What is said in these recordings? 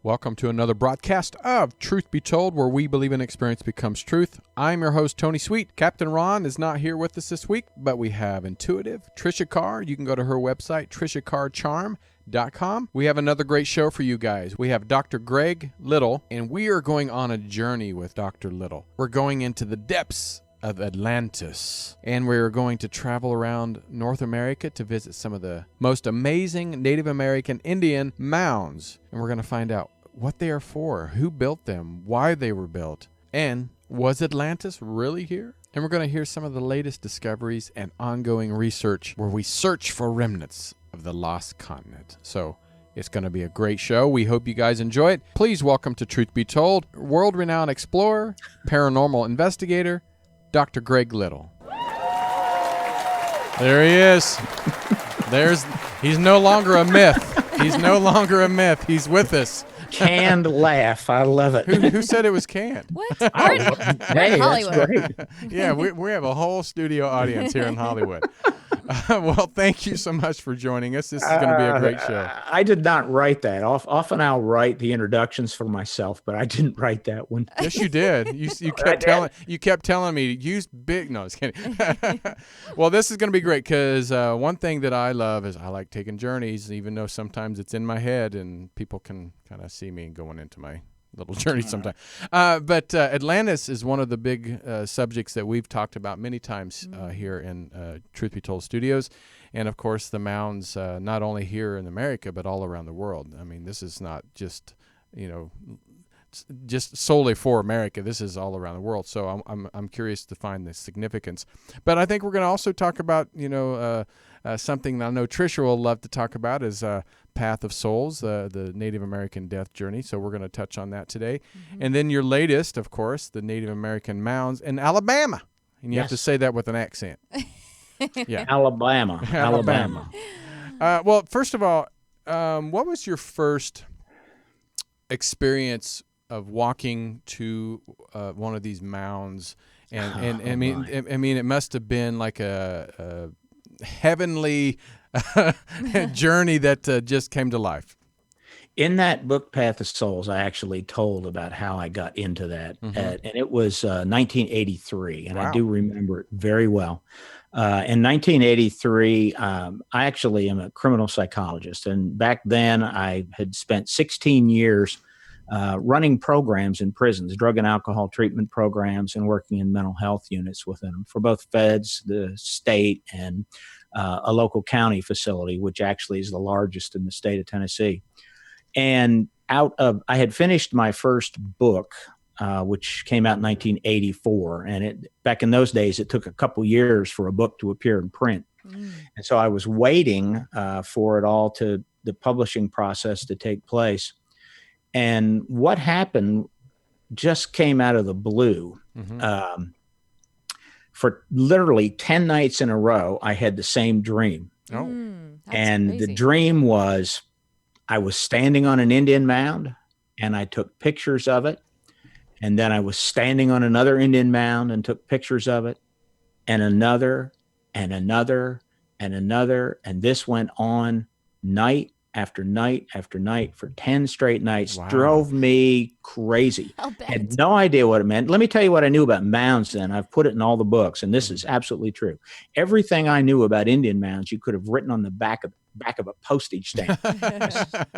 Welcome to another broadcast of Truth Be Told, where we believe in experience becomes truth. I'm your host, Tony Sweet. Captain Ron is not here with us this week, but we have Intuitive, Trisha Carr. You can go to her website, trishacarrcharm.com. We have another great show for you guys. We have Dr. Greg Little, and we are going on a journey with Dr. Little. We're going into the depths of Atlantis, and we're going to travel around North America to visit some of the most amazing Native American Indian mounds, and we're going to find out what they are for, who built them, why they were built, and was Atlantis really here? And we're going to hear some of the latest discoveries and ongoing research where we search for remnants of the lost continent. So it's going to be a great show. We hope you guys enjoy it. Please welcome to Truth Be Told, world-renowned explorer, paranormal investigator, Dr. Greg Little. There he is. He's no longer a myth. He's no longer a myth. He's with us. Canned laugh. I love it. Who said it was canned? What? Hey, that's great. Yeah, we have a whole studio audience here in Hollywood. Well, thank you so much for joining us. This is going to be a great show. I did not write that. Often I'll write the introductions for myself, but I didn't write that one. Yes, you did. You kept telling me to use big. No, I was kidding. Well, this is going to be great because one thing that I love is I like taking journeys, even though sometimes it's in my head and people can kind of see me going into my little journey sometimes. But Atlantis is one of the big subjects that we've talked about many times here in Truth Be Told Studios. And, of course, the mounds, not only here in America, but all around the world. I mean, this is not just, just solely for America. This is all around the world. So I'm curious to find the significance. But I think we're going to also talk about, something that I know Trisha will love to talk about is Path of Souls, the Native American death journey. So we're going to touch on that today. Mm-hmm. And then your latest, of course, the Native American mounds in Alabama. And you have to say that with an accent. Yeah, Alabama. Well, first of all, what was your first experience of walking to one of these mounds? And I mean, it must have been like a heavenly journey that just came to life. In that book, Path of Souls, I actually told about how I got into that. Mm-hmm. And it was 1983, and wow. I do remember it very well. In 1983, I actually am a criminal psychologist. And back then, I had spent 16 years running programs in prisons, drug and alcohol treatment programs, and working in mental health units within them for both feds, the state, and a local county facility, which actually is the largest in the state of Tennessee. And I had finished my first book, which came out in 1984. And back in those days, it took a couple years for a book to appear in print. Mm. And so I was waiting for it all the publishing process to take place. And what happened just came out of the blue. Mm-hmm. For literally 10 nights in a row, I had the same dream. Oh, and crazy. The dream was I was standing on an Indian mound and I took pictures of it. And then I was standing on another Indian mound and took pictures of it, and another and another and another. And this went on night after night after night for 10 straight nights. Wow. Drove me crazy. Had no idea what it meant. Let me tell you what I knew about mounds then. I've put it in all the books, and this is absolutely true. Everything I knew about Indian mounds, you could have written on the back of a postage stamp.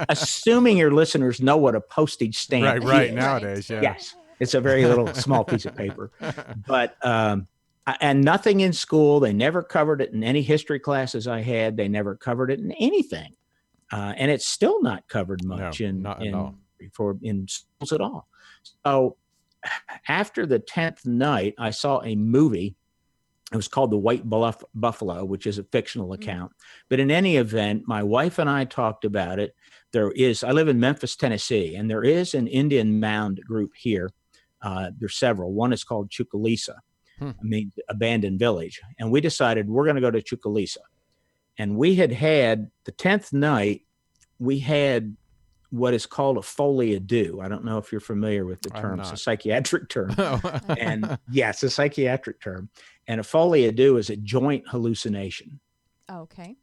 Assuming your listeners know what a postage stamp is. Right, nowadays, yeah. Yes. It's a very little small piece of paper. But and nothing in school. They never covered it in any history classes I had. They never covered it in anything. And it's still not covered much in schools at all. So after the 10th night, I saw a movie. It was called The White Buffalo, which is a fictional account. But in any event, my wife and I talked about it. I live in Memphis, Tennessee, and there is an Indian mound group here. There's several. One is called Chucalissa, abandoned village. And we decided we're going to go to Chucalissa. And we had the 10th night, we had what is called a folie à deux. I don't know if you're familiar with the term. It's a psychiatric term. And yes, a psychiatric term. And a folie à deux is a joint hallucination. Okay.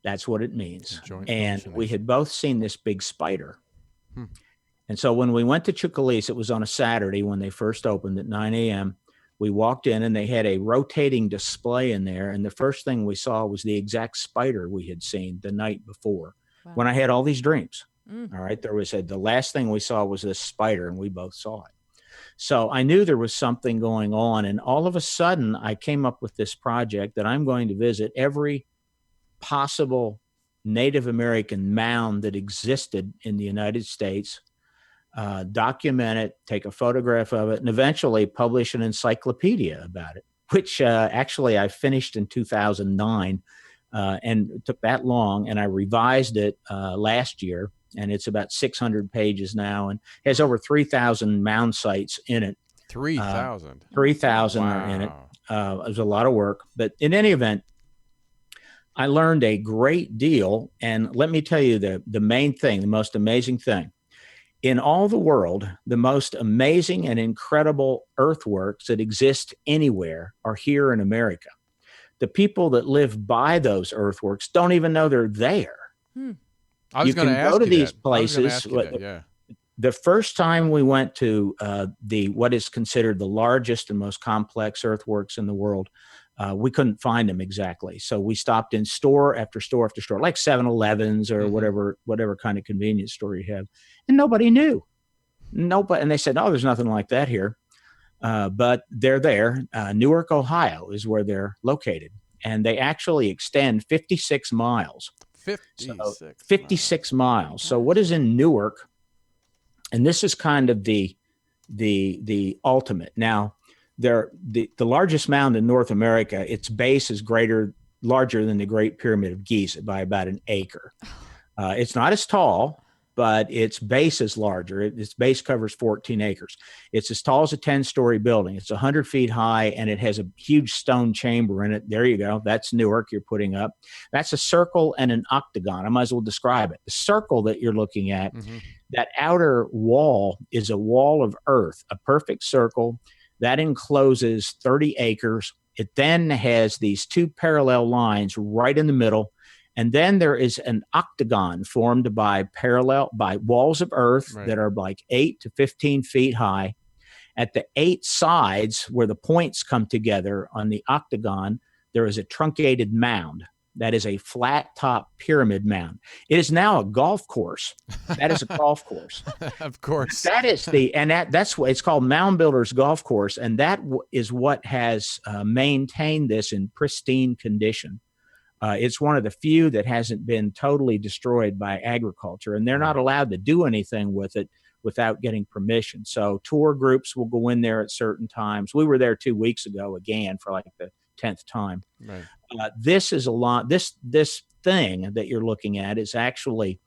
That's what it means. And we had both seen this big spider. And And so when we went to Chucalissa, it was on a Saturday when they first opened at 9 a.m. We walked in and they had a rotating display in there. And the first thing we saw was the exact spider we had seen the night before. Wow. When I had all these dreams. All right. The last thing we saw was this spider, and we both saw it. So I knew there was something going on. And all of a sudden, I came up with this project that I'm going to visit every possible Native American mound that existed in the United States, document it, take a photograph of it, and eventually publish an encyclopedia about it, which actually I finished in 2009. And it took that long, and I revised it last year, and it's about 600 pages now and has over 3,000 mound sites in it. 3,000? 3,000 are in it. It was a lot of work. But in any event, I learned a great deal. And let me tell you the main thing, the most amazing thing. In all the world, the most amazing and incredible earthworks that exist anywhere are here in America. The people that live by those earthworks don't even know they're there. I was going to ask you these that. places. The first time we went to what is considered the largest and most complex earthworks in the world, we couldn't find them exactly. So we stopped in store after store after store, like 7-Elevens or whatever kind of convenience store you have, and nobody knew. And they said, "Oh, there's nothing like that here." But they're there. Newark, Ohio is where they're located. And they actually extend 56 miles. 56 miles. So what is in Newark? And this is kind of the ultimate. Now, the largest mound in North America, its base is larger than the Great Pyramid of Giza by about an acre. It's not as tall, but its base is larger. Its base covers 14 acres. It's as tall as a 10-story building. It's 100 feet high, and it has a huge stone chamber in it. There you go. That's Newark you're putting up. That's a circle and an octagon. I might as well describe it. The circle that you're looking at, that outer wall is a wall of earth, a perfect circle that encloses 30 acres. It then has these two parallel lines right in the middle. And then there is an octagon formed by walls of earth that are like 8 to 15 feet high. At the 8 sides where the points come together on the octagon, there is a truncated mound. That is a flat top pyramid mound. It is now a golf course. That is a golf course. Of course. That is that's what it's called, Mound Builders Golf Course. And that is what has maintained this in pristine condition. It's one of the few that hasn't been totally destroyed by agriculture, and they're not allowed to do anything with it without getting permission. So tour groups will go in there at certain times. We were there 2 weeks ago again for like the 10th time. Right. This is a lot. This thing that you're looking at is actually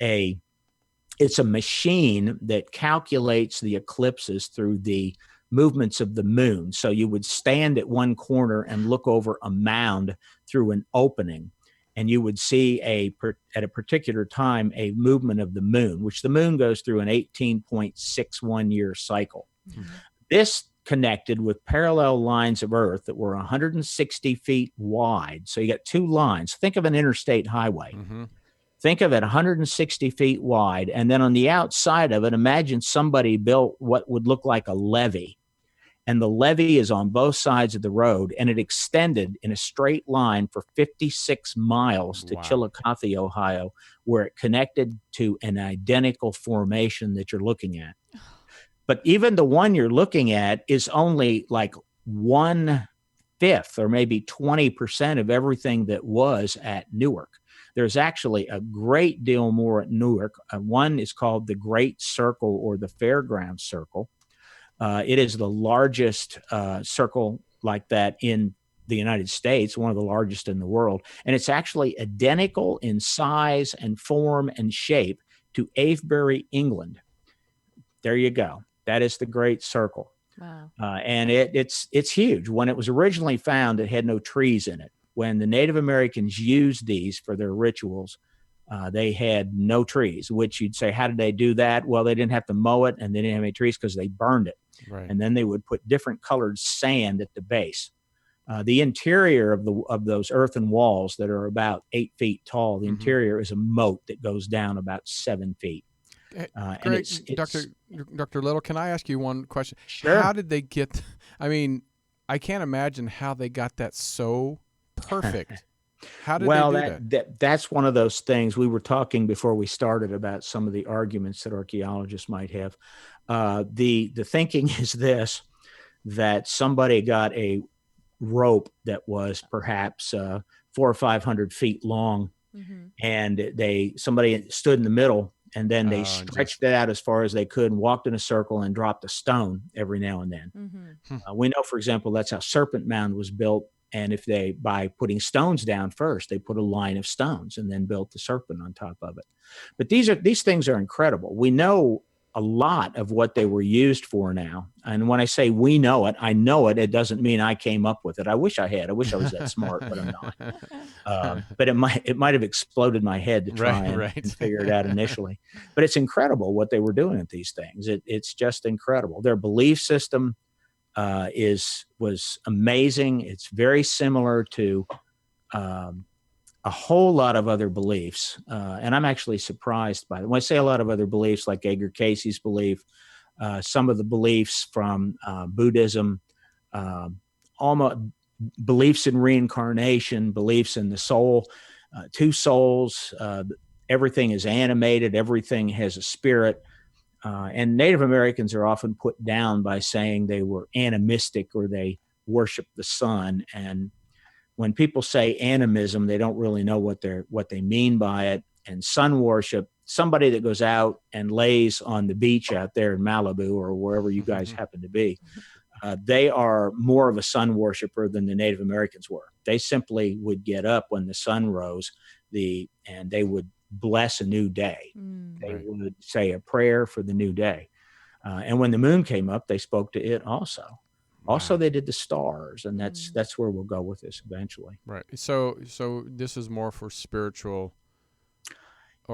it's a machine that calculates the eclipses through the movements of the moon. So you would stand at one corner and look over a mound through an opening, and you would see at a particular time a movement of the moon, which the moon goes through an 18.61 year cycle. This connected with parallel lines of earth that were 160 feet wide. So you got two lines. Think of an interstate highway. Think of it 160 feet wide. And then on the outside of it, imagine somebody built what would look like a levee. And the levee is on both sides of the road, and it extended in a straight line for 56 miles to Chillicothe, Ohio, where it connected to an identical formation that you're looking at. But even the one you're looking at is only like 1/5 or maybe 20% of everything that was at Newark. There's actually a great deal more at Newark. One is called the Great Circle or the Fairground Circle. It is the largest circle like that in the United States, one of the largest in the world. And it's actually identical in size and form and shape to Avebury, England. There you go. That is the Great Circle. Wow. And it's huge. When it was originally found, it had no trees in it. When the Native Americans used these for their rituals, they had no trees, which you'd say, how did they do that? Well, they didn't have to mow it, and they didn't have any trees because they burned it. Right. And then they would put different colored sand at the base. The interior of those earthen walls that are about 8 feet tall, the interior is a moat that goes down about 7 feet. And it's Dr. Little, can I ask you one question? Sure. How did they get? I mean, I can't imagine how they got that so perfect. How did they do that? That's one of those things. We were talking before we started about some of the arguments that archaeologists might have. The thinking is this, that somebody got a rope that was perhaps 400 or 500 feet long, and somebody stood in the middle, and then they stretched it out as far as they could and walked in a circle and dropped a stone every now and then. We know, for example, that's how Serpent Mound was built. And if by putting stones down first, they put a line of stones and then built the serpent on top of it. But these things are incredible. We know a lot of what they were used for now. And when I say we know it, I know it. It doesn't mean I came up with it. I wish I had. I wish I was that smart, but I'm not. But it might have exploded my head to try and figure it out initially. But it's incredible what they were doing at these things. It's just incredible. Their belief system was amazing. It's very similar to a whole lot of other beliefs, and I'm actually surprised by it. When I say a lot of other beliefs, like Edgar Cayce's belief, some of the beliefs from Buddhism, almost beliefs in reincarnation, beliefs in the soul, two souls. Everything is animated. Everything has a spirit. And Native Americans are often put down by saying they were animistic or they worship the sun. And when people say animism, they don't really know what they mean by it. And sun worship, somebody that goes out and lays on the beach out there in Malibu or wherever you guys happen to be, they are more of a sun worshiper than the Native Americans were. They simply would get up when the sun rose, and they would bless a new day. They would say a prayer for the new day. And when the moon came up, they spoke to it also. Also, they did the stars, and that's where we'll go with this eventually. Right. So this is more for spiritual.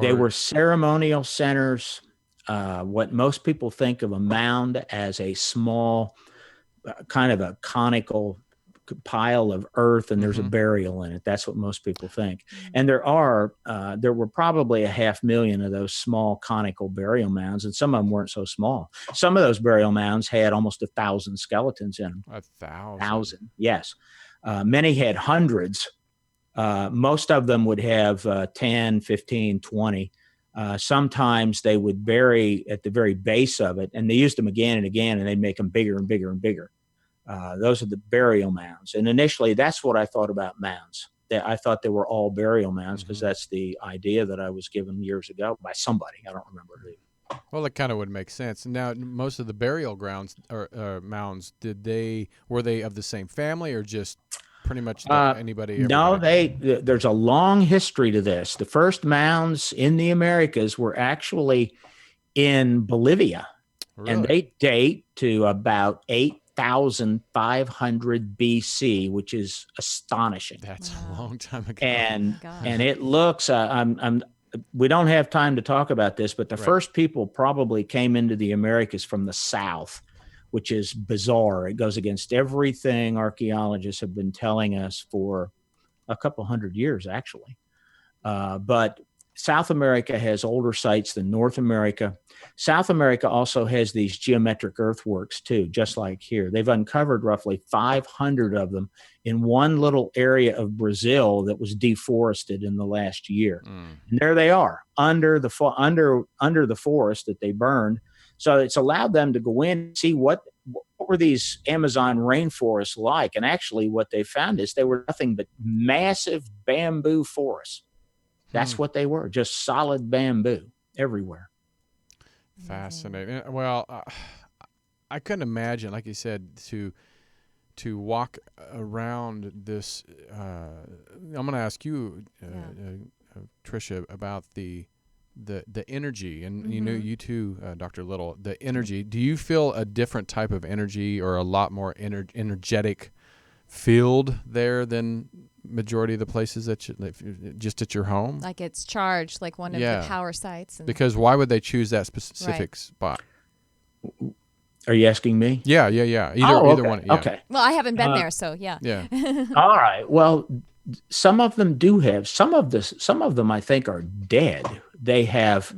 They were ceremonial centers. What most people think of a mound as a small, kind of a conical pile of earth, and there's a burial in it. That's what most people think. And there were probably 500,000 of those small conical burial mounds, and some of them weren't so small. Some of those burial mounds had almost 1,000 skeletons in them. 1,000, yes. Many had hundreds. Most of them would have 10, 15, 20. Sometimes they would bury at the very base of it, and they used them again and again, and they'd make them bigger and bigger and bigger. Those are the burial mounds. And initially, that's what I thought about mounds. I thought they were all burial mounds because that's the idea that I was given years ago by somebody. I don't remember who. Well, that kind of would make sense. Now, most of the burial grounds or mounds, were they of the same family or just pretty much anybody? No, there's a long history to this. The first mounds in the Americas were actually in Bolivia, and they date to about 8,500 BC, which is astonishing. That's a long time ago. And it looks, we don't have time to talk about this, but the first people probably came into the Americas from the South, which is bizarre. It goes against everything archaeologists have been telling us for a couple hundred years, actually. But South America has older sites than North America. South America also has these geometric earthworks too, just like here. They've uncovered roughly 500 of them in one little area of Brazil that was deforested in the last year. And there they are under the forest that they burned. So it's allowed them to go in and see what were these Amazon rainforests like. And actually what they found is they were nothing but massive bamboo forests. That's what they were, just solid bamboo everywhere. Fascinating. Well, I couldn't imagine, like you said, to walk around this. I'm going to ask you, Tricia, about the energy, and you too, Dr. Little, the energy. Do you feel a different type of energy or a lot more energetic field there than majority of the places that just at your home? Like it's charged, like one of the power sites. Because why would they choose that specific spot? Are you asking me? Yeah. Either one. Yeah. Okay. Well, I haven't been there, so yeah. All right. Well, some of them do have some of them. I think are dead. They have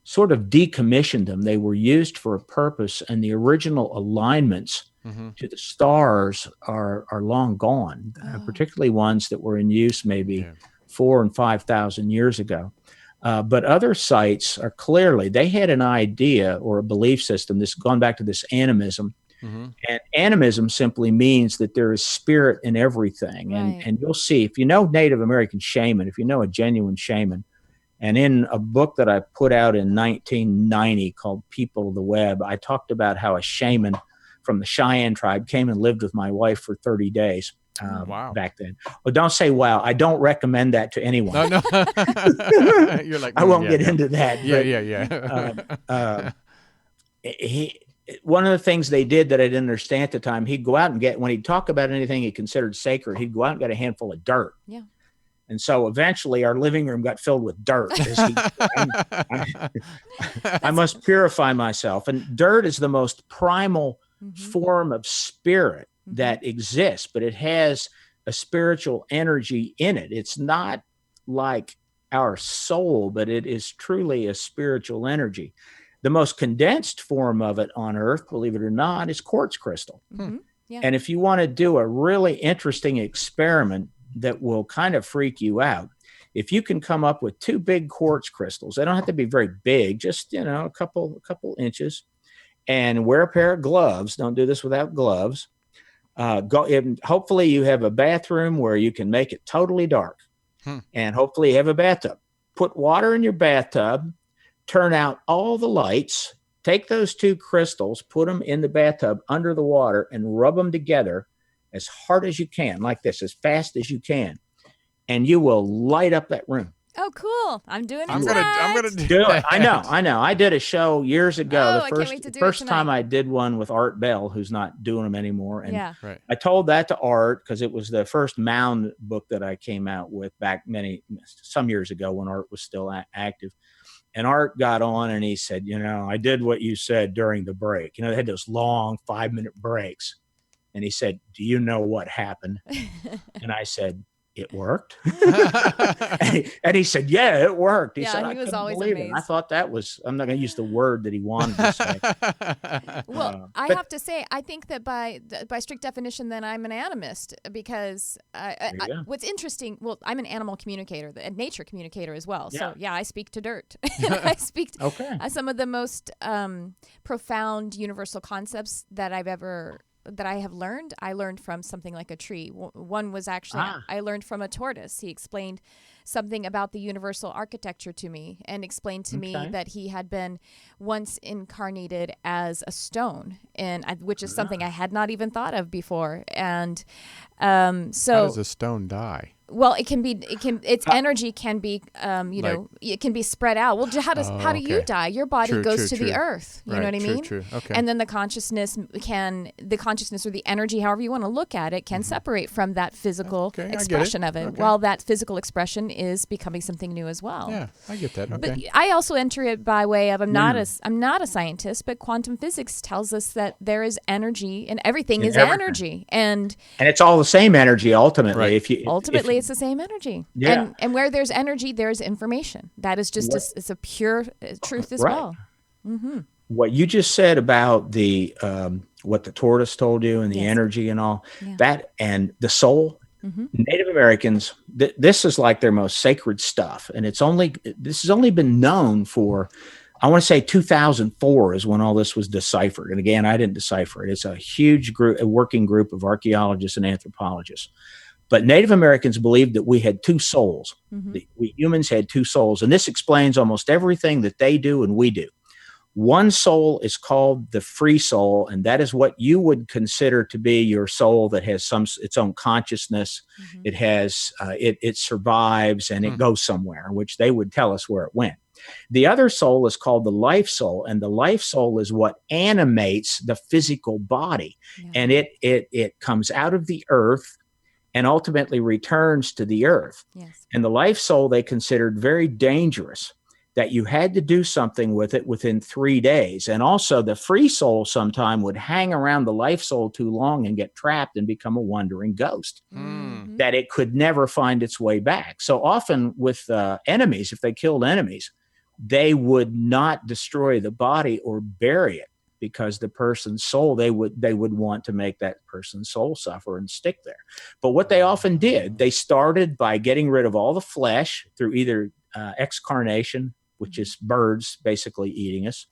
sort of decommissioned them. They were used for a purpose, and the original alignments to the stars are long gone, particularly ones that were in use maybe 4,000 and 5,000 years ago. But other sites are clearly, they had an idea or a belief system, this gone back to this animism. And animism simply means that there is spirit in everything. And you'll see, if you know Native American shaman, if you know a genuine shaman, and in a book that I put out in 1990 called People of the Web, I talked about how a shaman from the Cheyenne tribe came and lived with my wife for 30 days. Back then. Well, don't say wow. I don't recommend that to anyone. No. You're like, I won't get into that. One of the things they did that I didn't understand at the time, he'd go out and when he'd talk about anything he considered sacred, he'd go out and get a handful of dirt. Yeah. And so eventually our living room got filled with dirt. I must purify myself. And dirt is the most primal form of spirit that exists, but it has a spiritual energy in it. It's not like our soul, but it is truly a spiritual energy. The most condensed form of it on Earth, believe it or not, is quartz crystal. Yeah. And if you want to do a really interesting experiment that will kind of freak you out, if you can come up with 2 big quartz crystals, they don't have to be very big, just, a couple inches, and wear a pair of gloves. Don't do this without gloves. Hopefully you have a bathroom where you can make it totally dark, and hopefully you have a bathtub. Put water in your bathtub, turn out all the lights, take those 2 crystals, put them in the bathtub under the water, and rub them together as hard as you can, like this, as fast as you can, and you will light up that room. Oh, cool. I'm doing it. I'm gonna do it. I know. I did a show years ago. I can't wait to do first it time I did one with Art Bell, who's not doing them anymore. And Right. I told that to Art because it was the first Mound book that I came out with back some years ago when Art was still active. And Art got on and he said, I did what you said during the break. They had those long 5-minute breaks. And he said, do you know what happened? And I said, it worked. and he said, yeah, it worked. He said, he was always amazed. I thought that was, I'm not going to use the word that he wanted to say. Well, I have to say, I think that by strict definition, then I'm an animist because what's interesting, I'm an animal communicator, a nature communicator as well. So I speak to dirt. I speak to some of the most profound universal concepts that I have learned. I learned from something like a tree. One was actually, I learned from a tortoise. He explained something about the universal architecture to me and explained to me that he had been once incarnated as a stone, which is something I had not even thought of before. And so how does a stone die? Well, its energy can be, it can be spread out. Well, how do you die? Your body goes to the earth. You know what I mean? True. Okay. And then the consciousness or the energy, however you want to look at it, can separate from that physical expression of it. While that physical expression is becoming something new as well. Yeah, I get that. Okay. But I also enter it by way of I'm not a scientist, but quantum physics tells us that there is energy and everything is energy, and it's all the same energy ultimately. Right. It's the same energy. Yeah. And where there's energy, there's information. That is just it's a pure truth as well. Mm-hmm. What you just said about the what the tortoise told you and the energy and all that, and the soul. Native Americans, this is like their most sacred stuff, and this has only been known for, I want to say 2004 is when all this was deciphered. And again, I didn't decipher it. It's a huge group, a working group of archaeologists and anthropologists. But Native Americans believed that we had 2 souls. We humans had 2 souls. And this explains almost everything that they do and we do. One soul is called the free soul, and that is what you would consider to be your soul that has its own consciousness. It has it survives and it goes somewhere, which they would tell us where it went. The other soul is called the life soul, and the life soul is what animates the physical body. And it comes out of the earth and ultimately returns to the earth. Yes. And the life soul they considered very dangerous, that you had to do something with it within 3 days. And also the free soul sometime would hang around the life soul too long and get trapped and become a wandering ghost, that it could never find its way back. So often with enemies, if they killed enemies, they would not destroy the body or bury it, because the person's soul, they would want to make that person's soul suffer and stick there. But what they often did, they started by getting rid of all the flesh through either excarnation, which is birds basically eating us,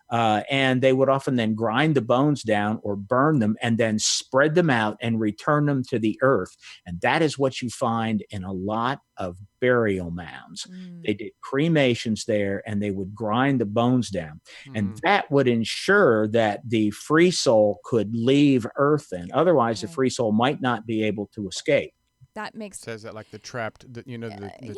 and they would often then grind the bones down or burn them and then spread them out and return them to the earth. And that is what you find in a lot of burial mounds. They did cremations there, and they would grind the bones down. And that would ensure that the free soul could leave earth then. Otherwise, the free soul might not be able to escape. That makes says that like the trapped, the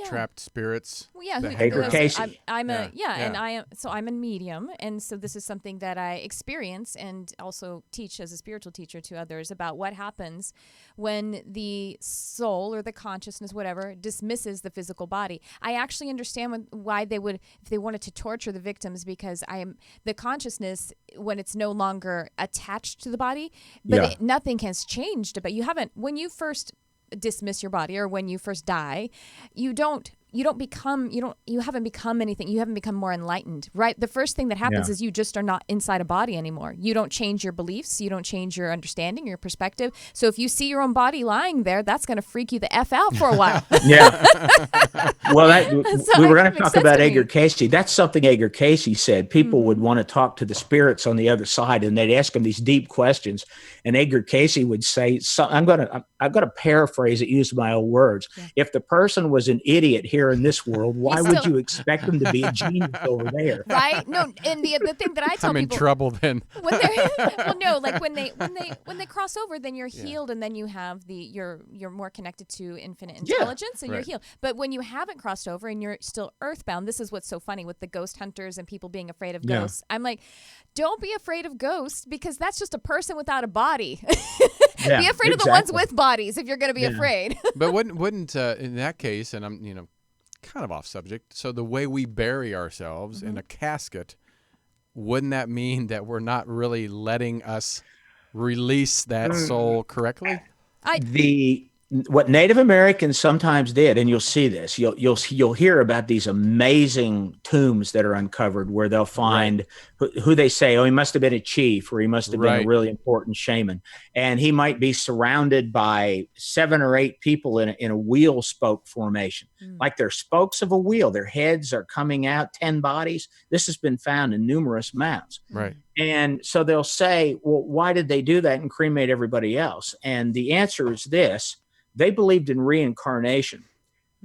trapped spirits. Well, yeah, Edgar Casey. I'm a medium, and so this is something that I experience and also teach as a spiritual teacher to others about what happens when the soul or the consciousness, whatever, dismisses the physical body. I actually understand why they would, if they wanted to torture the victims, because the consciousness, when it's no longer attached to the body, but nothing has changed. But when you first dismiss your body, or when you first die, you haven't become anything. You haven't become more enlightened, right? The first thing that happens is you just are not inside a body anymore. You don't change your beliefs. You don't change your understanding, your perspective. So if you see your own body lying there, that's going to freak you the F out for a while. Well, we were going to talk about Edgar Casey. That's something Edgar Casey said. People would want to talk to the spirits on the other side, and they'd ask him these deep questions. And Edgar Casey would say, I'm going to paraphrase it, use my own words. Yeah. If the person was an idiot here in this world, why would you expect them to be a genius over there? Right? No, and the thing that I tell people, I'm in trouble then. When they cross over, then you're healed, and then you have you're more connected to infinite intelligence, and you're healed. But when you haven't crossed over and you're still earthbound, this is what's so funny with the ghost hunters and people being afraid of ghosts. I'm like, don't be afraid of ghosts, because that's just a person without a body. Be afraid of the ones with bodies if you're going to be afraid. But wouldn't in that case, and I'm kind of off subject, so the way we bury ourselves in a casket, wouldn't that mean that we're not really letting us release that soul correctly? What Native Americans sometimes did, and you'll see this, you'll hear about these amazing tombs that are uncovered where they'll find who they say, he must have been a chief, or he must have been a really important shaman, and he might be surrounded by 7 or 8 people in a wheel spoke formation, like they're spokes of a wheel. Their heads are coming out, 10 bodies. This has been found in numerous mounds. Right. And so they'll say, well, why did they do that and cremate everybody else? And the answer is this. They believed in reincarnation,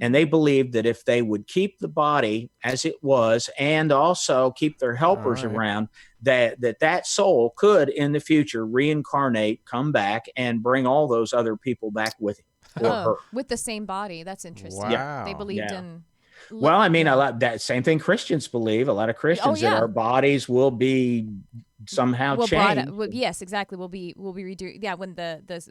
and they believed that if they would keep the body as it was and also keep their helpers around, that soul could in the future reincarnate, come back, and bring all those other people back with him or her. With the same body. That's interesting. Wow. They believed in... Well, I mean, a lot that same thing Christians believe. A lot of Christians that our bodies will be somehow changed. Yes, exactly. We'll be redo. Yeah, when the that's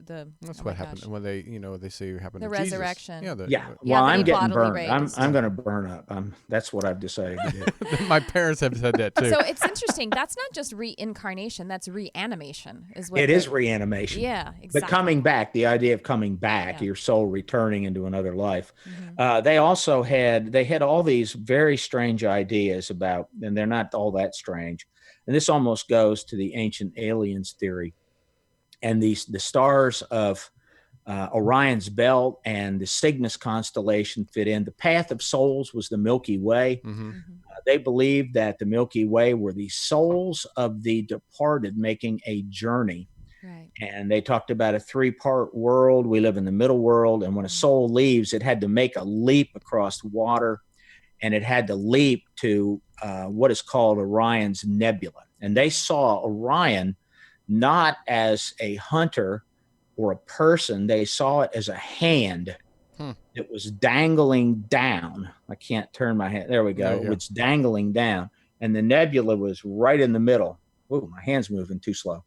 what happened when they they say happened the to resurrection. Jesus. Well, I'm getting burned. I'm going to burn up. That's what I've decided to do. My parents have said that too. So it's interesting. That's not just reincarnation. That's reanimation. It is reanimation. Yeah, exactly. But coming back, the idea of coming back, your soul returning into another life. They also had all these very strange ideas about, and they're not all that strange. And this almost goes to the ancient aliens theory. And the stars of Orion's belt and the Cygnus constellation fit in. The path of souls was the Milky Way. They believed that the Milky Way were the souls of the departed making a journey. Right. And they talked about a 3-part world. We live in the middle world. And when a soul leaves, it had to make a leap across water. And it had to leap to what is called Orion's Nebula. And they saw Orion not as a hunter or a person. They saw it as a hand that was dangling down. I can't turn my hand. There we go. It's dangling down. And the nebula was right in the middle. Ooh, my hand's moving too slow.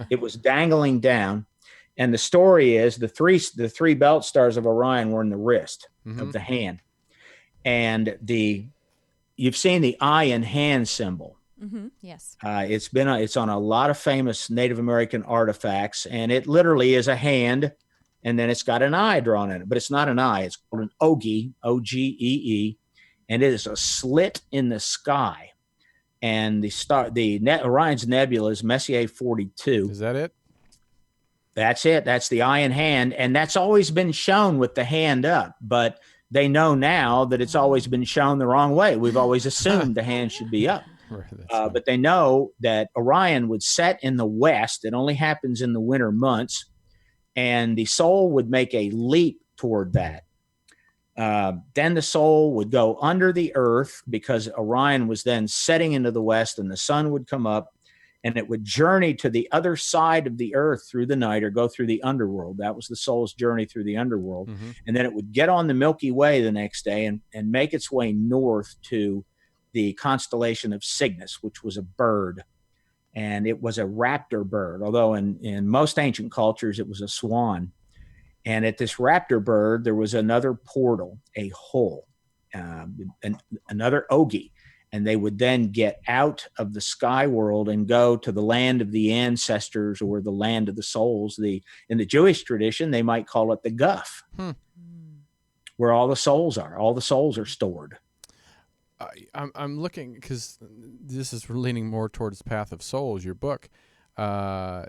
It was dangling down. And the story is the three belt stars of Orion were in the wrist of the hand. And you've seen the eye and hand symbol. Yes. It's on a lot of famous Native American artifacts, and it literally is a hand, and then it's got an eye drawn in it, but it's not an eye. It's called an ogi, O-G-E-E, and it is a slit in the sky. And Orion's Nebula is Messier 42. Is that it? That's it. That's the eye in hand. And that's always been shown with the hand up. But they know now that it's always been shown the wrong way. We've always assumed the hand should be up. But they know that Orion would set in the west. It only happens in the winter months. And the soul would make a leap toward that. Then the soul would go under the earth because Orion was then setting into the west, and the sun would come up, and it would journey to the other side of the earth through the night, or go through the underworld. That was the soul's journey through the underworld. Mm-hmm. And then it would get on the Milky Way the next day and make its way north to the constellation of Cygnus, which was a bird. And it was a raptor bird, although in most ancient cultures it was a swan. And at this raptor bird, there was another portal, a hole, another ogi. And they would then get out of the sky world and go to the land of the ancestors, or the land of the souls. In the Jewish tradition, they might call it the Guff, where all the souls are. All the souls are stored. I'm looking, because this is leaning more towards Path of Souls, your book. And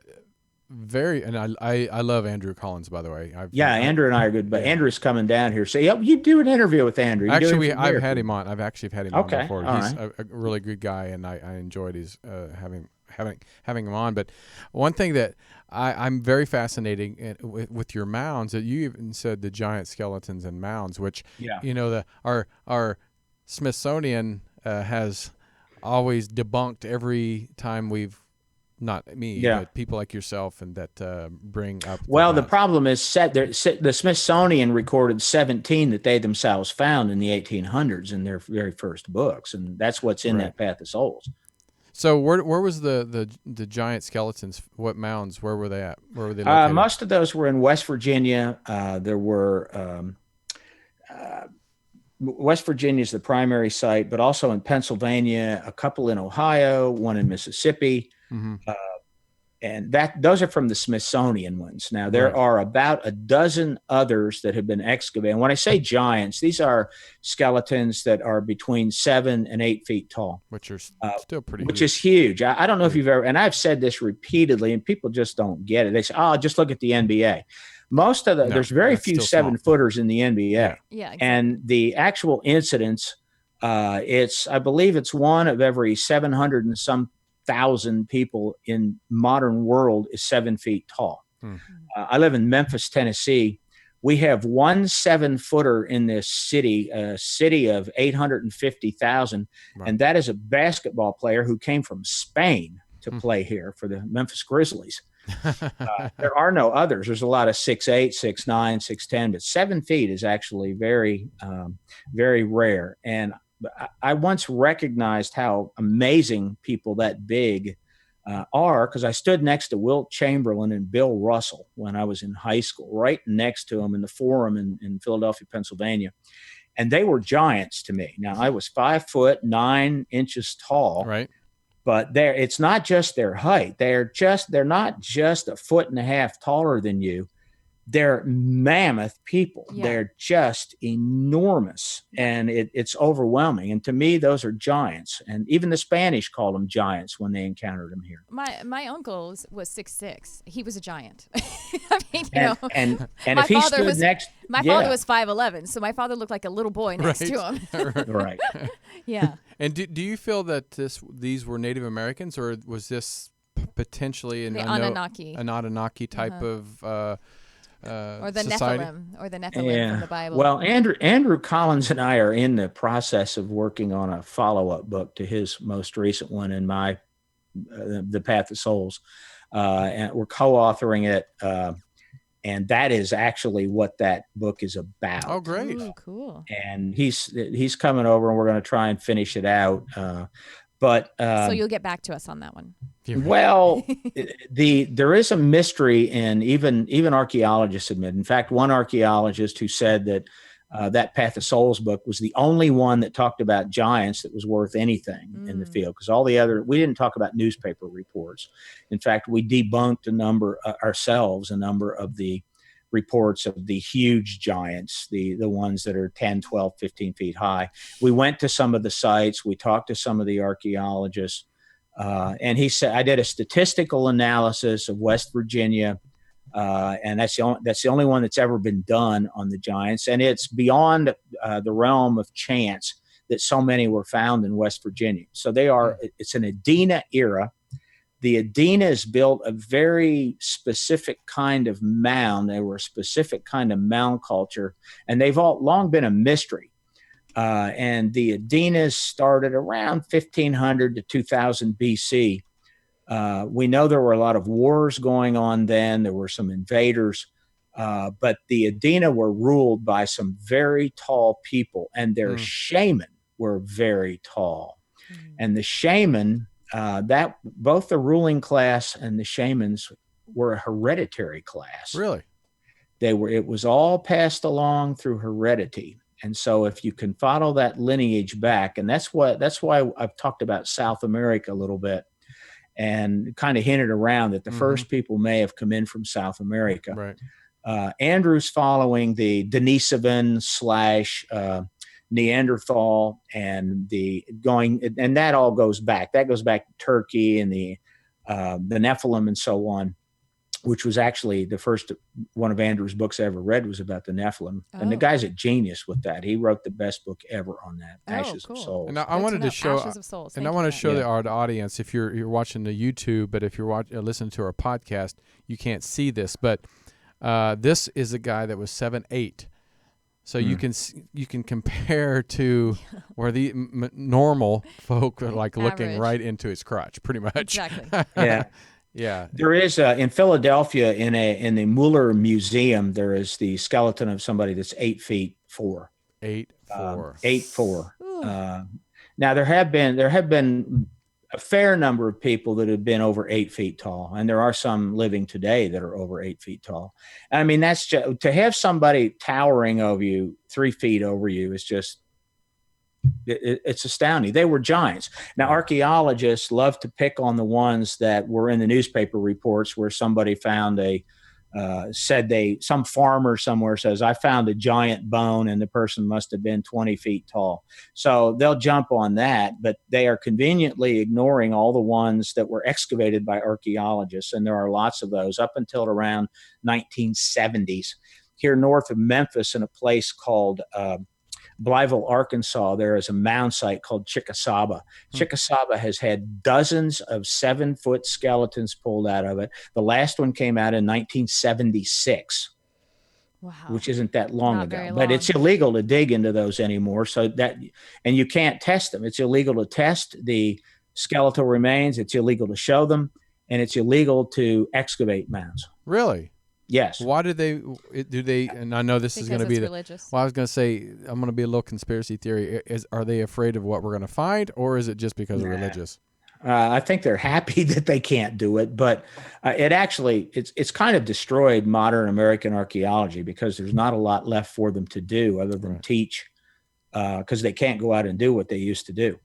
I love Andrew Collins, by the way. Andrew and I are good, but Andrew's coming down here. So you do an interview with Andrew. Actually, I've had him on. I've actually had him on before. He's right. a really good guy, and I enjoyed his having him on. But one thing that I'm very fascinating with your mounds, that you even said the giant skeletons and mounds, which our Smithsonian has always debunked every time we've. Not me, but people like yourself, and that bring up. Well, the problem is the Smithsonian recorded 17 that they themselves found in the 1800s in their very first books, and that's what's in that Path of Souls. So where was the giant skeletons? What mounds? Where were they at? Where were they located? Most of those were in West Virginia. There were West Virginia is the primary site, but also in Pennsylvania, a couple in Ohio, one in Mississippi. Mm-hmm. And those are from the Smithsonian ones. Now, there are about a dozen others that have been excavated. And when I say giants, these are skeletons that are between 7 and 8 feet tall. Which are still pretty Which is huge. I don't know if you've ever, and I've said this repeatedly, and people just don't get it. They say, just look at the NBA. Most of there's very few 7-footers in the NBA. Yeah, exactly. And the actual incidence, I believe it's one of every 700 and some thousand people in modern world is 7 feet tall. I live in Memphis, Tennessee. We have one 7-footer in this city, a city of 850,000. And that is a basketball player who came from Spain to play here for the Memphis Grizzlies. There are no others. There's a lot of 6'8", 6'9", 6'10", but 7 feet is actually very, very rare. And I once recognized how amazing people that big are, because I stood next to Wilt Chamberlain and Bill Russell when I was in high school, right next to them in the Forum in Philadelphia, Pennsylvania. And they were giants to me. Now, I was 5'9" tall. Right. But it's not just their height. They're not just 1.5 feet taller than you. They're mammoth people. Yeah. They're just enormous, and it's overwhelming. And to me, those are giants. And even the Spanish called them giants when they encountered them here. My uncle was 6'6". He was a giant. I mean, and if he stood next, my father was 5'11", so my father looked like a little boy next to him. Right. Yeah. And do you feel that these were Native Americans, or was this potentially an Anunnaki type of or the society? Nephilim from the Bible? Well, Andrew Collins and I are in the process of working on a follow-up book to his most recent one, in my The Path of Souls, and we're co-authoring it. And that is actually what that book is about. Oh, great. Ooh, cool. And he's coming over, and we're going to try and finish it out. So you'll get back to us on that one. Well, there is a mystery, and even archaeologists admit. In fact, one archaeologist who said that that Path of Souls book was the only one that talked about giants that was worth anything in the field, because all the other, we didn't talk about newspaper reports. In fact, we debunked a number of the reports of the huge giants, the ones that are 10, 12, 15 feet high. We went to some of the sites. We talked to some of the archaeologists. And he said, I did a statistical analysis of West Virginia, and that's the only one that's ever been done on the giants. And it's beyond the realm of chance that so many were found in West Virginia. So it's an Adena era. The Adenas built a very specific kind of mound. They were a specific kind of mound culture, and they've long been a mystery. And the Adenas started around 1500 to 2000 BC. We know there were a lot of wars going on then. There were some invaders, but the Adena were ruled by some very tall people, and their shaman were very tall. And the shaman, that both the ruling class and the shamans were a hereditary class. Really? It was all passed along through heredity. And so if you can follow that lineage back, and that's why I've talked about South America a little bit and kind of hinted around that the first people may have come in from South America. Right. Andrew's following the Denisovan / Neanderthal and and that all goes back. That goes back to Turkey and the Nephilim and so on, which was actually the first one of Andrew's books I ever read was about the Nephilim. Oh. And the guy's a genius with that. He wrote the best book ever on that, Ashes of Souls. And I wanted to show, Ashes of Souls. And I want to show the audience, if you're watching the YouTube, but if you're listening to our podcast, you can't see this, but this is a guy that was 7'8". So you can compare to where the normal folk are like looking right into his crotch, pretty much. Exactly. Yeah. Yeah. There is in Philadelphia in the Mueller Museum, there is the skeleton of somebody that's 8'4". 8'4". 8'4". Now there have been a fair number of people that have been over 8 feet tall, and there are some living today that are over 8 feet tall. I mean, that's just, to have somebody towering over you, 3 feet over you, is just, it's astounding. They were giants. Now, archaeologists love to pick on the ones that were in the newspaper reports where somebody found some farmer somewhere says, I found a giant bone and the person must have been 20 feet tall. So they'll jump on that, but they are conveniently ignoring all the ones that were excavated by archaeologists. And there are lots of those up until around 1970s. Here north of Memphis in a place called Blytheville, Arkansas, there is a mound site called Chickasaba. Chickasaba has had dozens of 7-foot skeletons pulled out of it. The last one came out in 1976, which isn't that long ago. But it's illegal to dig into those anymore. And you can't test them. It's illegal to test the skeletal remains. It's illegal to show them, and it's illegal to excavate mounds. Really? Yes. Why do they, and I know this is going to be religious. Well, I was going to say, I'm going to be a little conspiracy theory. Are they afraid of what we're going to find, or is it just because of religious? I think they're happy that they can't do it, but it's kind of destroyed modern American archaeology because there's not a lot left for them to do other than teach, because they can't go out and do what they used to do.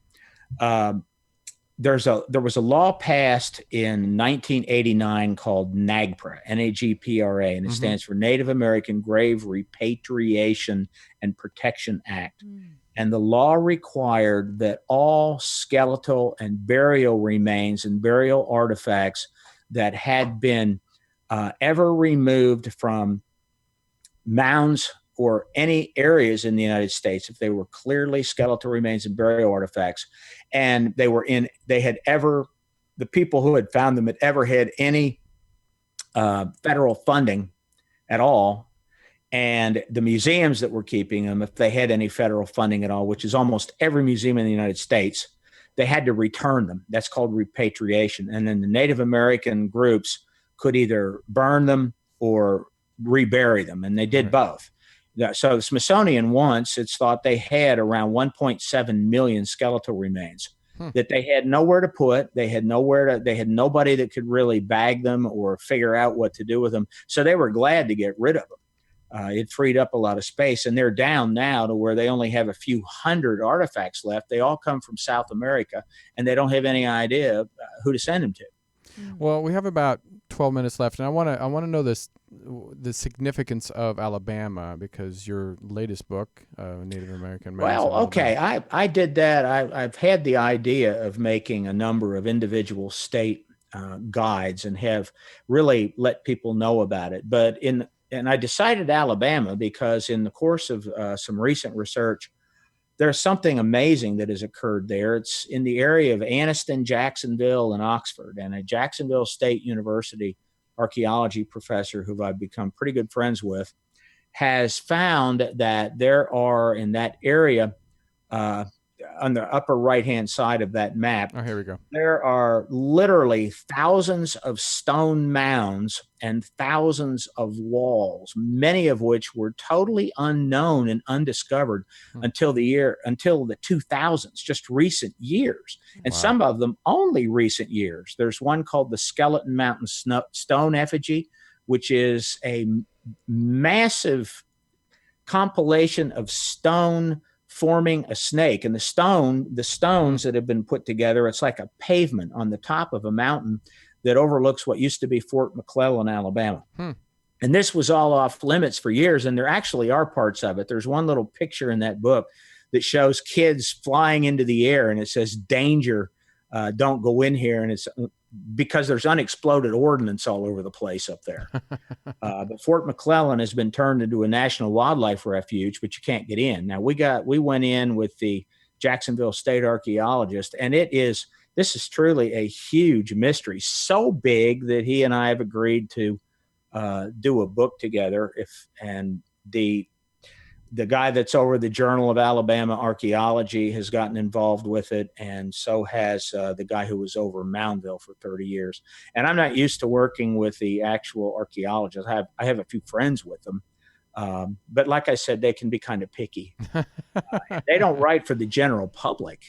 There was a law passed in 1989 called NAGPRA, NAGPRA, and it stands for Native American Grave Repatriation and Protection Act. And the law required that all skeletal and burial remains and burial artifacts that had been ever removed from mounds or any areas in the United States, if they were clearly skeletal remains and burial artifacts, and the people who had found them had ever had any federal funding at all, and the museums that were keeping them, if they had any federal funding at all, which is almost every museum in the United States, they had to return them. That's called repatriation. And then the Native American groups could either burn them or rebury them, and they did both. So the Smithsonian once, it's thought they had around 1.7 million skeletal remains that they had nowhere to put. They had nobody that could really bag them or figure out what to do with them. So they were glad to get rid of them. It freed up a lot of space, and they're down now to where they only have a few hundred artifacts left. They all come from South America, and they don't have any idea who to send them to. Well, we have about 12 minutes left, and I want to know the significance of Alabama, because your latest book, Native American Mounds. Well, okay, I did that. I've had the idea of making a number of individual state guides and have really let people know about it. And I decided Alabama because in the course of some recent research, there's something amazing that has occurred there. It's in the area of Anniston, Jacksonville, and Oxford. And a Jacksonville State University archaeology professor who I've become pretty good friends with has found that there are in that area on the upper right-hand side of that map. Oh, here we go. There are literally thousands of stone mounds and thousands of walls, many of which were totally unknown and undiscovered until the 2000s, just recent years. And some of them only recent years. There's one called the Skeleton Mountain Stone Effigy, which is a massive compilation of stone forming a snake. And the stones that have been put together, it's like a pavement on the top of a mountain that overlooks what used to be Fort McClellan, Alabama. And this was all off limits for years, and there actually are parts of it. There's one little picture in that book that shows kids flying into the air, and it says, "Danger, don't go in here." And it's because there's unexploded ordnance all over the place up there. But Fort McClellan has been turned into a national wildlife refuge, but you can't get in. Now we went in with the Jacksonville State archaeologist, and this is truly a huge mystery, so big that he and I have agreed to do a book together. The guy that's over the Journal of Alabama Archaeology has gotten involved with it, and so has the guy who was over Moundville for 30 years. And I'm not used to working with the actual archaeologists. I have a few friends with them, but like I said, they can be kind of picky. They don't write for the general public.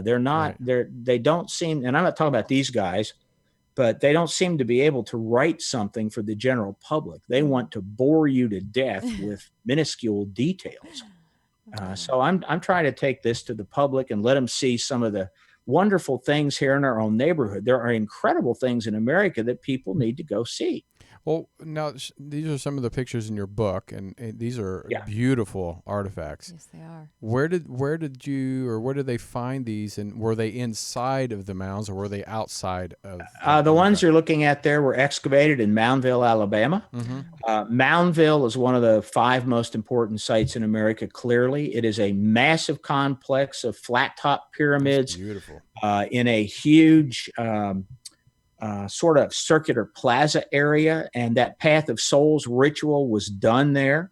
They're not. They don't seem. And I'm not talking about these guys, but they don't seem to be able to write something for the general public. They want to bore you to death with minuscule details. So I'm trying to take this to the public and let them see some of the wonderful things here in our own neighborhood. There are incredible things in America that people need to go see. Well, now these are some of the pictures in your book, and these are beautiful artifacts. Yes, they are. Where did they find these, and were they inside of the mounds or were they outside of? The ones you're looking at there were excavated in Moundville, Alabama. Moundville is one of the 5 most important sites in America. Clearly, it is a massive complex of flat top pyramids. That's beautiful. In a huge sort of circular plaza area, and that Path of Souls ritual was done there.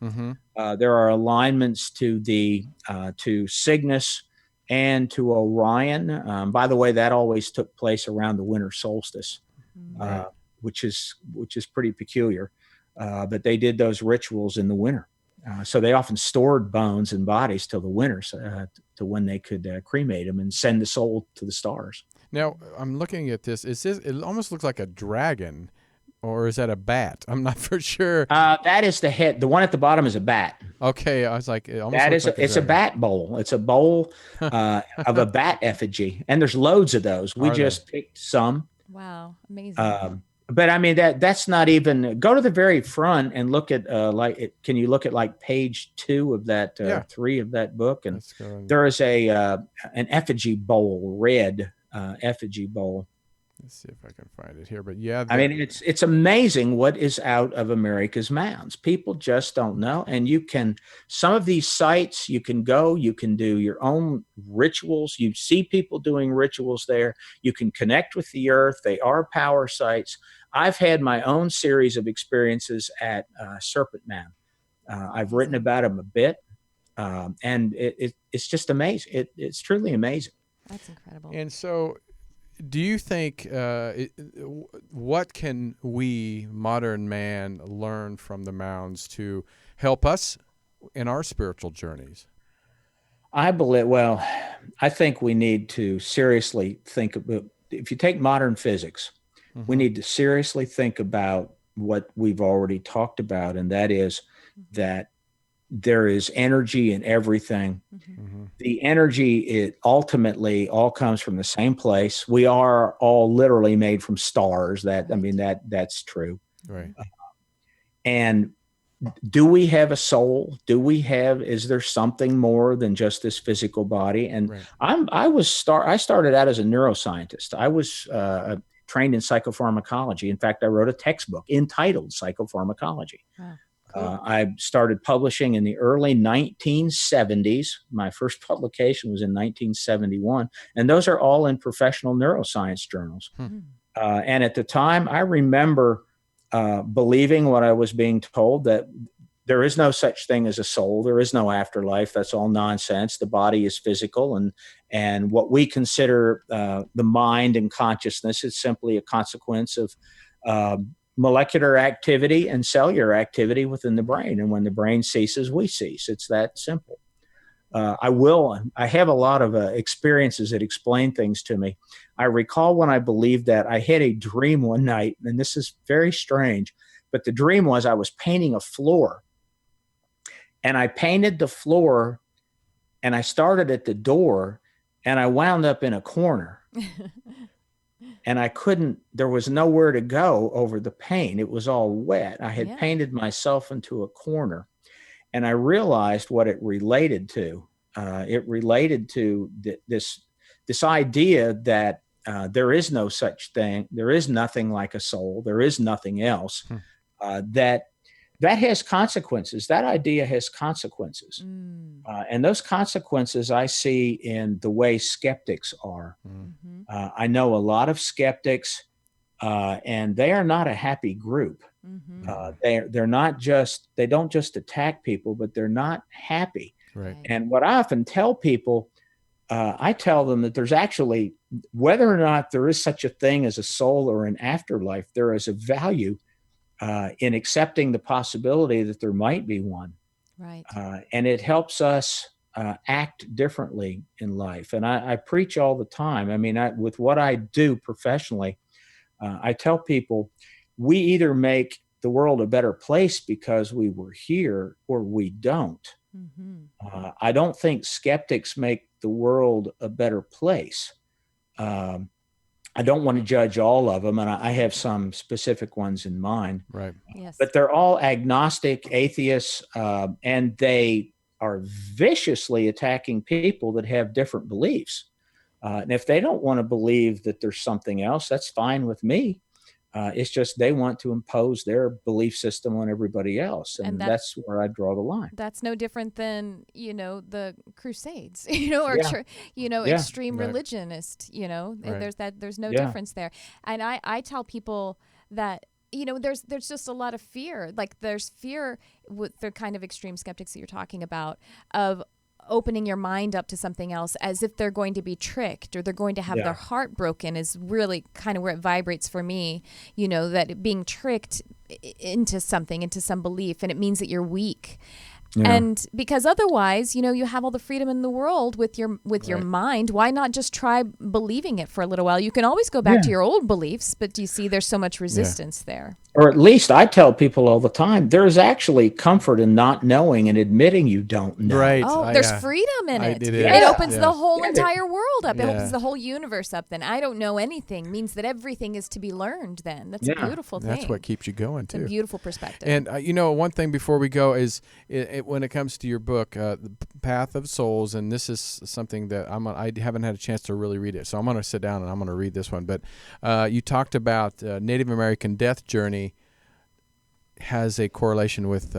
There are alignments to to Cygnus and to Orion. By the way, that always took place around the winter solstice, which is pretty peculiar. But they did those rituals in the winter. So they often stored bones and bodies till the winter to when they could cremate them and send the soul to the stars. Now, I'm looking at this. It almost looks like a dragon, or is that a bat? I'm not for sure. That is the head. The one at the bottom is a bat. Okay, I was like, it's a bat bowl. It's a bowl of a bat effigy, and there's loads of those. We just picked some. Wow, amazing. But I mean that's not even. Go to the very front and look at can you look at like page 2 of that 3 of that book? And there is an effigy bowl, red effigy bowl. Let's see if I can find it here. But yeah, I mean it's amazing what is out of America's mounds. People just don't know. And some of these sites you can go, you can do your own rituals. You see people doing rituals there. You can connect with the earth. They are power sites. I've had my own series of experiences at Serpent Mound. I've written about them a bit, and it's just amazing. It's truly amazing. That's incredible. And so, do you think what can we, modern man, learn from the mounds to help us in our spiritual journeys? I think we need to seriously think about, if you take modern physics, we need to seriously think about what we've already talked about, and that is that there is energy in everything. The energy, it ultimately all comes from the same place. We are all literally made from stars. That's true. Right. And do we have a soul? Is there something more than just this physical body? And I started out as a neuroscientist. I was trained in psychopharmacology. In fact, I wrote a textbook entitled Psychopharmacology. Wow. Cool. I started publishing in the early 1970s. My first publication was in 1971. And those are all in professional neuroscience journals. And at the time, I remember believing what I was being told, that there is no such thing as a soul. There is no afterlife. That's all nonsense. The body is physical, and what we consider the mind and consciousness is simply a consequence of molecular activity and cellular activity within the brain. And when the brain ceases, we cease. It's that simple. I have a lot of experiences that explain things to me. I recall when I believed that, I had a dream one night, and this is very strange, but the dream was I was painting a floor, and I painted the floor, and I started at the door, and I wound up in a corner. And there was nowhere to go over the paint. It was all wet. I had painted myself into a corner. And I realized what it related to. It related to this idea that there is no such thing. There is nothing like a soul. There is nothing else. That has consequences. That idea has consequences. And those consequences I see in the way skeptics are. I know a lot of skeptics, and they are not a happy group. They don't just attack people, but they're not happy. Right. And what I often tell people, I tell them that there's actually, whether or not there is such a thing as a soul or an afterlife, there is a value in accepting the possibility that there might be one. Right. And it helps us act differently in life. And I preach all the time. I mean, with what I do professionally, I tell people, we either make the world a better place because we were here, or we don't. I don't think skeptics make the world a better place. I don't want to judge all of them, and I have some specific ones in mind. Right. Yes. But they're all agnostic, atheists, and they are viciously attacking people that have different beliefs. And if they don't want to believe that there's something else, that's fine with me. It's just they want to impose their belief system on everybody else. And that's where I draw the line. That's no different than, the Crusades, or, extreme religionist, there's no difference there. And I tell people that, there's just a lot of fear. Like there's fear with the kind of extreme skeptics that you're talking about, of opening your mind up to something else as if they're going to be tricked or they're going to have their heart broken, is really kind of where it vibrates for me, that being tricked into something, into some belief, and it means that you're weak. Yeah. And because otherwise, you have all the freedom in the world with your mind. Why not just try believing it for a little while? You can always go back to your old beliefs, but do you see there's so much resistance there? Or at least I tell people all the time, there's actually comfort in not knowing and admitting you don't know. Right. Oh, there's freedom in it. It opens the whole entire world up. It opens the whole universe up. Then I don't know anything means that everything is to be learned then. That's a beautiful thing. That's what keeps you going, too. It's a beautiful perspective. And, one thing before we go is when it comes to your book, The Path of Souls, and this is something that I haven't had a chance to really read it, so I'm going to sit down and I'm going to read this one. But you talked about Native American death journey has a correlation with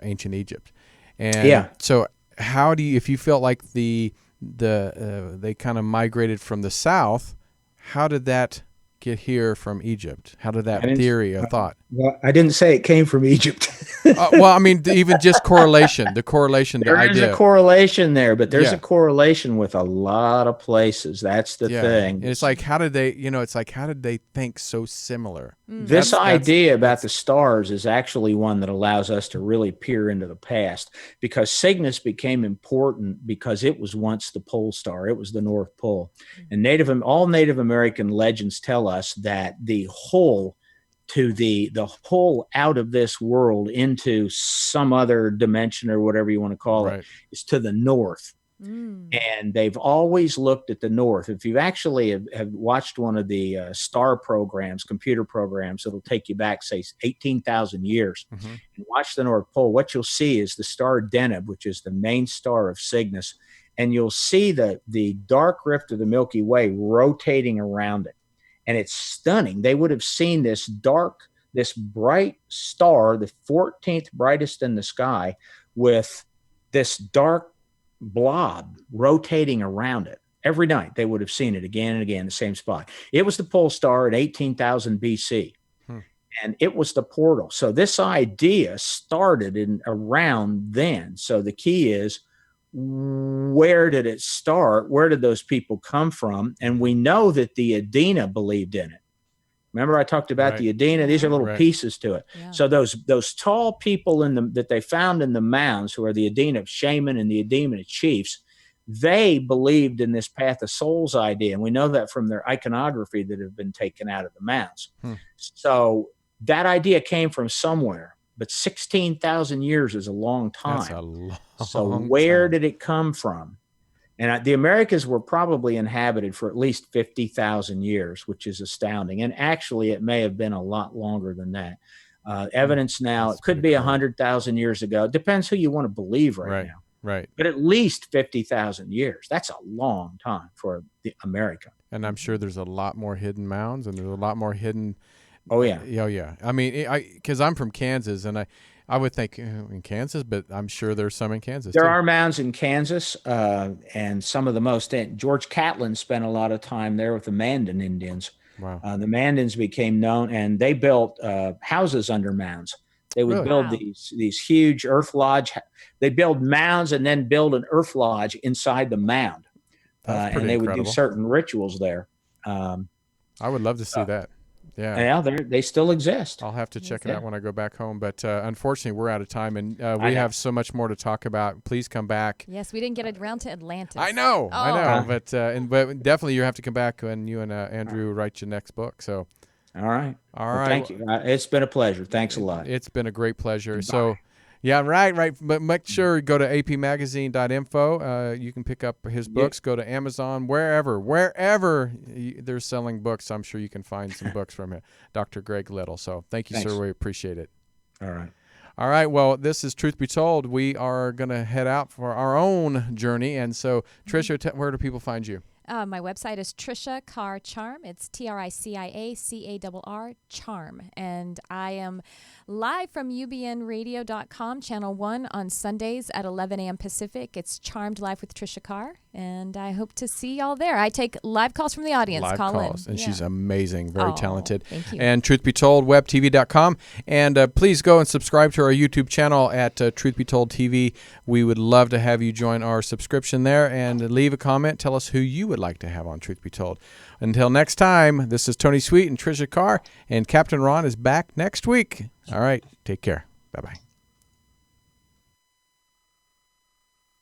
ancient Egypt, and so how do you, if you felt like they kind of migrated from the south, how did that get here from Egypt? How did that theory or thought? Well, I didn't say it came from Egypt. Well, I mean, even just correlation, the correlation, the idea. There's a correlation there, but there's a correlation with a lot of places. That's the thing. And it's like, how did they think so similar? This idea about the stars is actually one that allows us to really peer into the past, because Cygnus became important because it was once the pole star. It was the North Pole. And all Native American legends tell us that the whole to the whole out of this world into some other dimension or whatever you want to call it is to the north. And they've always looked at the north. If you actually have watched one of the star programs, computer programs, it'll take you back, say, 18,000 years and watch the North Pole. What you'll see is the star Deneb, which is the main star of Cygnus. And you'll see the dark rift of the Milky Way rotating around it. And it's stunning. They would have seen this bright star, the 14th brightest in the sky, with this dark blob rotating around it. Every night they would have seen it again and again, the same spot. It was the pole star at 18,000 BC. And it was the portal. So this idea started in around then. So the key is, where did it start? Where did those people come from? And we know that the Adena believed in it. Remember I talked about the Adena? These are little pieces to it. Yeah. So those tall people that they found in the mounds, who are the Adena shaman and the Adena chiefs, they believed in this Path of Souls idea. And we know that from their iconography that have been taken out of the mounds. So that idea came from somewhere. But 16,000 years is a long time. That's a long so where did it come from? And the Americas were probably inhabited for at least 50,000 years, which is astounding. And actually, it may have been a lot longer than that. Evidence now, it could be 100,000 years ago. It depends who you want to believe right now. Right. But at least 50,000 years. That's a long time for America. And I'm sure there's a lot more hidden mounds, and there's a lot more hidden. Oh, yeah. Oh, yeah. I mean, because I'm from Kansas, and I would think in Kansas, but I'm sure there's some in Kansas. There are mounds in Kansas, and some of the most. George Catlin spent a lot of time there with the Mandan Indians. Wow. The Mandans became known, and they built houses under mounds. They would build these huge earth lodge. They build mounds and then build an earth lodge inside the mound. And they would do certain rituals there. I would love to see that. Yeah, they still exist. I'll have to check it out when I go back home. But unfortunately, we're out of time, and we have so much more to talk about. Please come back. Yes, we didn't get around to Atlantis. I know. But definitely you have to come back when you and Andrew write your next book. So, all right. Thank you. It's been a pleasure. Thanks a lot. It's been a great pleasure. Bye. So. Yeah, right. But make sure you go to apmagazine.info. You can pick up his books. Go to Amazon, wherever they're selling books. I'm sure you can find some books from Dr. Greg Little. So thanks, sir. We appreciate it. All right. Well, this is Truth Be Told. We are going to head out for our own journey. And so, Tricia, where do people find you? My website is Tricia Carr Charm. It's TRICIACARR Charm. And I am live from ubnradio.com, Channel 1, on Sundays at 11 a.m. Pacific. It's Charmed Live with Tricia Carr. And I hope to see y'all there. I take live calls from the audience. Live calls. And she's amazing, very talented. Thank you. And Truth Be Told, webtv.com. And please go and subscribe to our YouTube channel at Truth Be Told TV. We would love to have you join our subscription there and leave a comment. Tell us who you would like to have on Truth Be Told. Until next time, this is Tony Sweet and Tricia Carr, and Captain Ron is back next week. All right, take care. Bye-bye.